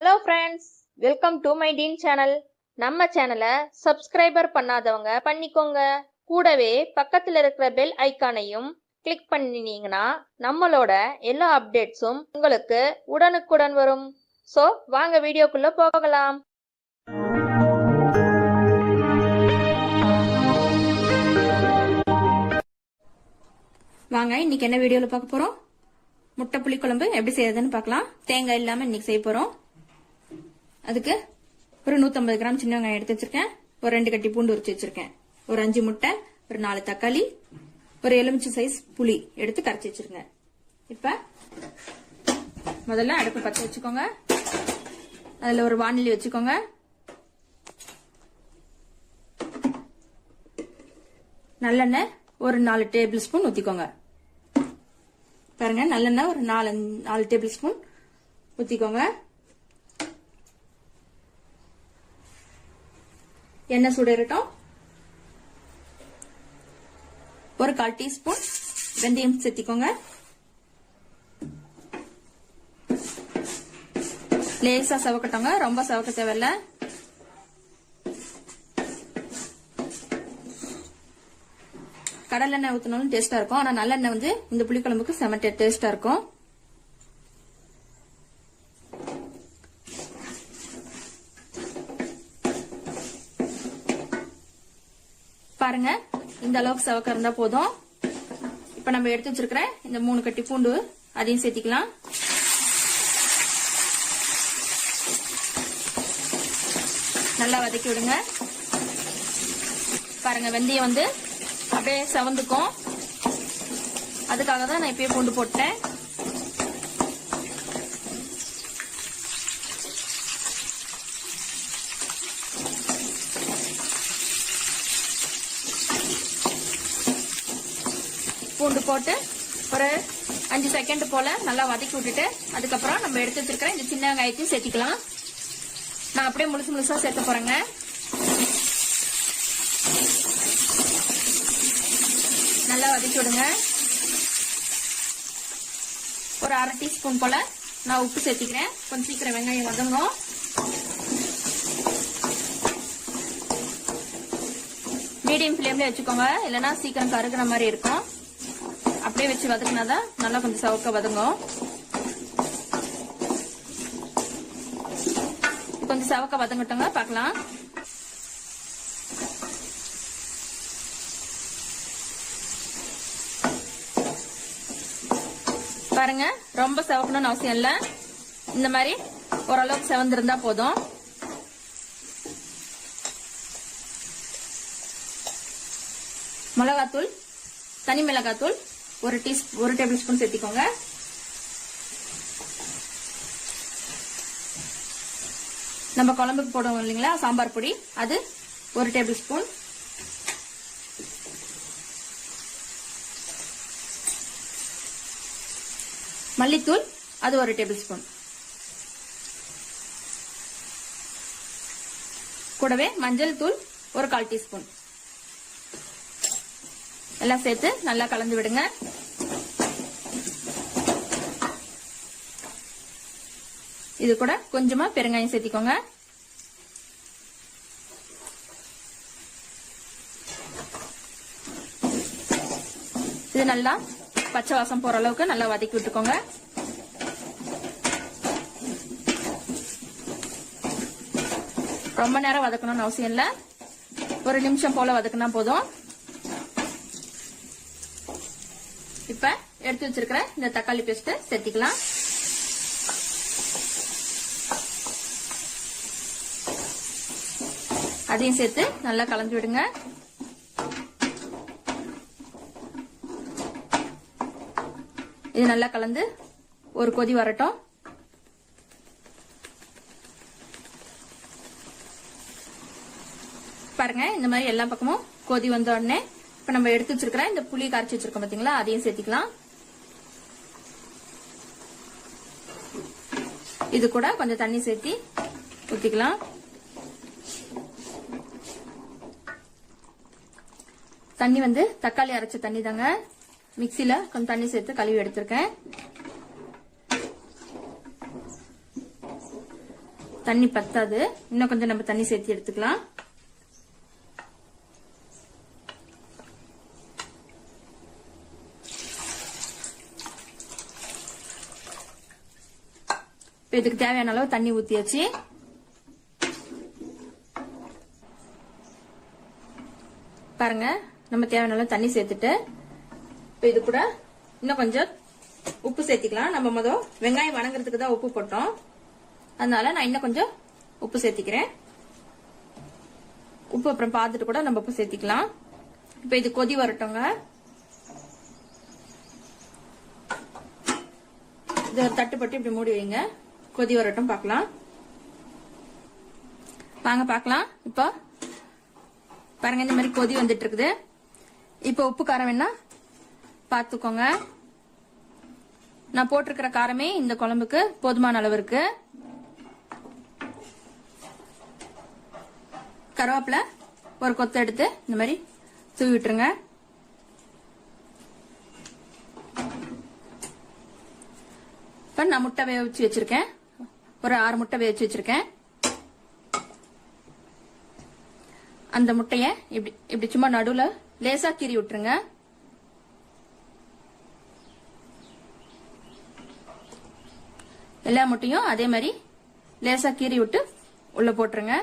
Hello friends, welcome to my dean channel. நம்ம சேனலை subscriber பண்ணாதவங்க பண்ணிக்கோங்க. கூடவே பக்கத்தில் இருக்கிற பெல் ஐக்கானையும் கிளிக் பண்ணினீங்கன்னா நம்மளோட எல்லா அப்டேட்ஸும் உங்களுக்கு உடனுக்குடன் வரும். ஸோ வாங்க வீடியோக்குள்ள போகலாம். வாங்க இன்னைக்கு என்ன வீடியோல பார்க்க போறோம். முட்டை புளிக்குழம்பு எப்படி செய்யறதுன்னு பார்க்கலாம். தேங்காய் இல்லாம இன்னைக்கு செய்ய போறோம். அதுக்கு ஒரு 150 கிராம் சின்ன வெங்காயம் எடுத்து வச்சிருக்கேன். ஒரு 2 கட்டி பூண்டு உரிச்சு வச்சிருக்கேன். ஒரு 5 முட்டை, ஒரு 4 தக்காளி, ஒரு எலுமிச்சை சைஸ் புளி எடுத்து கரைச்சி வச்சிருக்கேன். இப்ப முதல்ல அடுப்பு பற்ற வச்சுக்கோங்க. அதுல ஒரு வானிலை வச்சுக்கோங்க. நல்லெண்ணெய் ஒரு 4 டேபிள் ஸ்பூன் ஊத்திக்கோங்க. பாருங்க, நல்லெண்ணெய் ஒரு 4 டேபிள் ஸ்பூன் ஊத்திக்கோங்க. எண்ணெய் சூடேறட்டும். ஒரு 1/4 டீஸ்பூன் வெந்தயம் சேர்த்திக்கோங்க. லேசா சவக்கட்டோங்க, ரொம்ப சவக்க தேவையில்ல. கடலெண்ணெய் ஊத்தினாலும் டேஸ்டா இருக்கும். ஆனா நல்லெண்ணெய் வந்து இந்த புளிக்குழம்புக்கு செம டேஸ்டா இருக்கும். பாருங்க, இந்த அளவுக்கு சவக்க இருந்தா போதும். இப்ப நம்ம எடுத்து வச்சிருக்கிற இந்த 3 கட்டி பூண்டு அதையும் சேர்த்திக்கலாம். நல்லா வதக்கி விடுங்க. பாருங்க, வெந்தயம் வந்து அப்படியே செவந்துக்கும். அதுக்காக தான் நான் இப்பயே பூண்டு போட்டேன். பூண்டு போட்டு ஒரு 5 செகண்ட் போல நல்லா வதக்கி விட்டுட்டு அதுக்கப்புறம் நம்ம எடுத்து வச்சிருக்கிற இந்த சின்ன வெங்காயத்தையும் சேர்த்திக்கலாம். நான் அப்படியே முழுசா சேர்த்த போறேங்க. நல்லா வதக்கி விடுங்க. ஒரு 1/2 டீஸ்பூன் போல நான் உப்பு சேர்த்திக்கிறேன். கொஞ்சம் சீக்கிரம் வெங்காயம் வதங்கும். மீடியம் ஃபிளேம்ல வச்சுக்கோங்க, இல்லைன்னா சீக்கிரம் கருகுற மாதிரி இருக்கும். அப்படியே வச்சு வதக்குனாதான் நல்லா கொஞ்சம் சவுக்க வதங்கும். கொஞ்சம் சவக்க வதங்கட்டோங்க, பார்க்கலாம். பாருங்க, ரொம்ப சவக்கணும்னு அவசியம் இல்ல. இந்த மாதிரி ஓரளவுக்கு செவந்திருந்தா போதும். மிளகாத்தூள், தனி மிளகாத்தூள் ஒரு டேபிள் ஸ்பூன் சேர்த்திக்கோங்க. நம்ம குழம்புக்கு போடுவோம் இல்லைங்களா, சாம்பார் பொடி, அது ஒரு டேபிள் ஸ்பூன். மல்லித்தூள் அது ஒரு டேபிள் ஸ்பூன். கூடவே மஞ்சள் தூள் ஒரு 1/4 டீஸ்பூன் எல்லாம் சேர்த்து நல்லா கலந்து விடுங்க. இது கூட கொஞ்சமா பெருங்காயம் சேர்த்திக்கோங்க. இது நல்லா பச்சை வாசம் போற அளவுக்கு நல்லா வதக்கி விட்டுக்கோங்க. ரொம்ப நேரம் வதக்கணும்னு அவசியம் இல்ல, ஒரு நிமிஷம் போல வதக்குனா போதும். இப்ப எடுத்து வச்சிருக்கிற இந்த தக்காளி பேஸ்ட் சேர்த்திக்கலாம். அதையும் சேர்த்து நல்லா கலந்து விடுங்க. இது நல்லா கலந்து ஒரு கொதி வரட்டும். பாருங்க, இந்த மாதிரி எல்லா பக்கமும் கொதி வந்த உடனே இப்ப நம்ம எடுத்து வச்சிருக்கிற இந்த புளி கரைச்சி வச்சிருக்கோம் பாத்தீங்களா, அதையும் சேர்த்திக்கலாம். இது கூட கொஞ்சம் தண்ணி சேர்த்தி ஊத்திக்கலாம். தண்ணி வந்து தக்காளி அரைச்ச தண்ணி தாங்க. மிக்சில கொஞ்சம் தண்ணி சேர்த்து கழுவி எடுத்திருக்கேன். தண்ணி பத்தாது, இன்னும் கொஞ்சம் நம்ம தண்ணி சேர்த்து எடுத்துக்கலாம். இதுக்கு தேவையான அளவு தண்ணி ஊத்தியாச்சு. பாருங்க, நம்ம தேவையான அளவு தண்ணி சேர்த்துட்டு இது கூட இன்னும் கொஞ்சம் உப்பு சேர்த்திக்கலாம். நம்ம முதல் வெங்காயம் வணங்குறதுக்கு தான் உப்பு போட்டோம், அதனால நான் இன்னும் கொஞ்சம் உப்பு சேர்த்திக்கிறேன். உப்பு அப்புறம் பார்த்துட்டு கூட நம்ம உப்பு சேர்த்திக்கலாம். இப்ப இது கொதி வரட்டுங்க. இது ஒரு தட்டு போட்டு இப்படி மூடி வைங்க, கொதி வரட்டும், பார்க்கலாம். வாங்க பார்க்கலாம். இப்போ பாருங்க, இந்த மாதிரி கொதி வந்துட்டு இருக்குது. இப்போ உப்பு காரம் வேணா பார்த்துக்கோங்க. நான் போட்டிருக்கிற காரமே இந்த குழம்புக்கு போதுமான அளவு இருக்கு. கருவேப்பிலை ஒரு கொத்து எடுத்து இந்த மாதிரி தூவி விட்டுருங்க. இப்ப நான் முட்டை வேவிச்சு வச்சிருக்கேன், ஒரு 6 முட்டை வேவிச்சு வச்சிருக்கேன். அந்த முட்டைய இப்படி இப்படி சும்மா நடுவுல லேசா கீறி விட்டுருங்க. எல்லா முட்டையும் அதே மாதிரி லேசா கீறி விட்டு உள்ள போட்டுருங்க.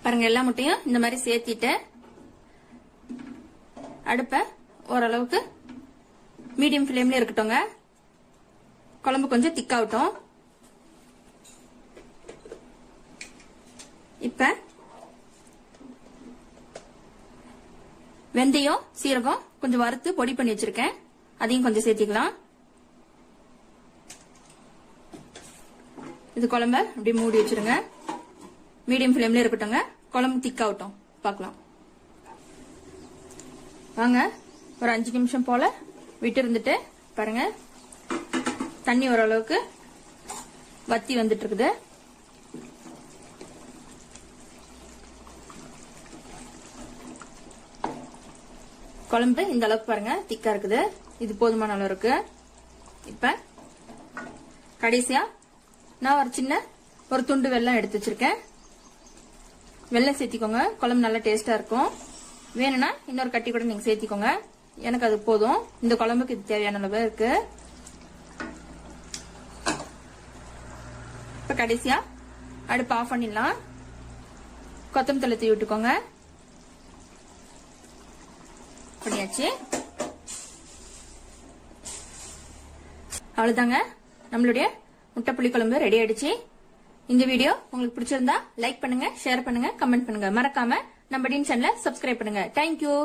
பாருங்க, எல்லா முட்டையும் இந்த மாதிரி சேர்த்திட்டு அடுப்ப ஓரளவுக்கு மீடியம் ஃப்ளேம்ல இருக்கட்டும்ங்க. குழம்பு கொஞ்சம் திக்காகட்டும். இப்ப வெந்தயம் சீரகம் கொஞ்சம் வறுத்து பொடி பண்ணி வச்சிருக்கேன், அதையும் கொஞ்சம் சேர்த்திக்கலாம். இது குழம்ப அப்படி மூடி வச்சிருங்க. மீடியம் ஃப்ளேம்ல இருக்கட்டும்ங்க. குழம்பு திக்காகட்டும், பார்க்கலாம். வாங்க, ஒரு 5 நிமிஷம் போல விட்டு இருந்துட்டு பாருங்க, தண்ணி ஓரளவுக்கு வத்தி வந்துட்டு இருக்குது. குழம்பு இந்த அளவுக்கு பாருங்க திக்கா இருக்குது. இது போதுமான அளவு இருக்கு. இப்ப கடைசியா நான் ஒரு துண்டு வெல்லம் எடுத்து வச்சிருக்கேன். வெல்லம் சேர்த்திக்கோங்க, குழம்பு நல்லா டேஸ்டா இருக்கும். வேணும்னா இன்னொரு கட்டி கூட நீங்க சேர்த்திக்கோங்க. எனக்கு அது போதும். இந்த குழம்புக்கு இது தேவையான அளவு இருக்கு. இப்ப கடைசியா அடுப்பு ஆஃப் பண்ணிடலாம். கொத்தமல்லி தழை தூவி விட்டுக்கோங்க. பண்ணியாச்சு. அவ்வளவுதாங்க, நம்மளுடைய முட்டை புளிக்குழம்பு ரெடி ஆயிடுச்சு. இந்த வீடியோ உங்களுக்கு பிடிச்சிருந்தா லைக் பண்ணுங்க, ஷேர் பண்ணுங்க, கமெண்ட் பண்ணுங்க. மறக்காம நம்ம டீன் சேனலை சப்ஸ்கிரைப் பண்ணுங்க. தேங்க்யூ.